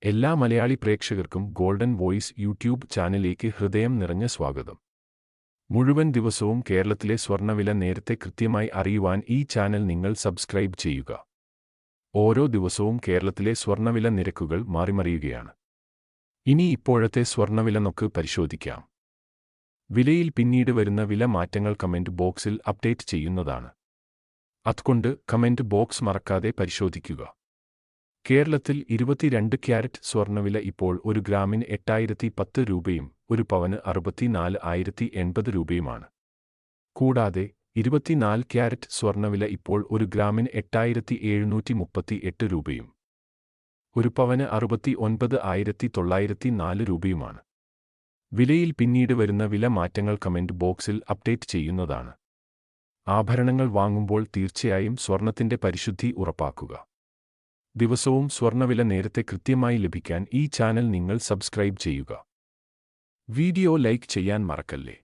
എല്ലാ മലയാളി പ്രേക്ഷകർക്കും golden voice YouTube ചാനലിലേക്ക് ഹൃദയം നിറഞ്ഞ സ്വാഗതം. മുഴുവൻ ദിവസവും കേരളത്തിലെ സ്വർണ്ണവില നേരത്തെ കൃത്യമായി അറിയുവാൻ ഈ ചാനൽ നിങ്ങൾ സബ്സ്ക്രൈബ് ചെയ്യുക. ഓരോ ദിവസവും കേരളത്തിലെ സ്വർണ്ണവില നിരക്കുകൾ മാറിമറിയുകയാണ്. ഇനി ഇപ്പോഴത്തെ സ്വർണ്ണവില നമുക്ക് പരിശോധിക്കാം. വിലയിൽ പിന്നീട് വരുന്ന വില മാറ്റങ്ങൾ കമന്റ് ബോക്സിൽ അപ്ഡേറ്റ് ചെയ്യുന്നതാണ്. അതുകൊണ്ട് കമന്റ് ബോക്സ് മറക്കാതെ പരിശോധിക്കുക. കേരളത്തിൽ 22 ക്യാരറ്റ് സ്വർണ്ണവില ഇപ്പോൾ ഒരു ഗ്രാമിന് 8010 രൂപയും ഒരു പവന് 64,080 രൂപയുമാണ്. കൂടാതെ 24 ക്യാരറ്റ് സ്വർണ്ണവില ഇപ്പോൾ ഒരു ഗ്രാമിന് 8738 രൂപയും ഒരു പവന് 69,904 രൂപയുമാണ്. വിലയിൽ പിന്നീട് വരുന്ന വില മാറ്റങ്ങൾ കമന്റ് ബോക്സിൽ അപ്ഡേറ്റ് ചെയ്യുന്നതാണ്. ആഭരണങ്ങൾ വാങ്ങുമ്പോൾ തീർച്ചയായും സ്വർണത്തിന്റെ പരിശുദ്ധി ഉറപ്പാക്കുക. ദിവസവും സ്വർണ്ണവില നേരത്തെ കൃത്യമായി ലഭിക്കാൻ ഈ ചാനൽ നിങ്ങൾ സബ്സ്ക്രൈബ് ചെയ്യുക. വീഡിയോ ലൈക്ക് ചെയ്യാൻ മറക്കല്ലേ.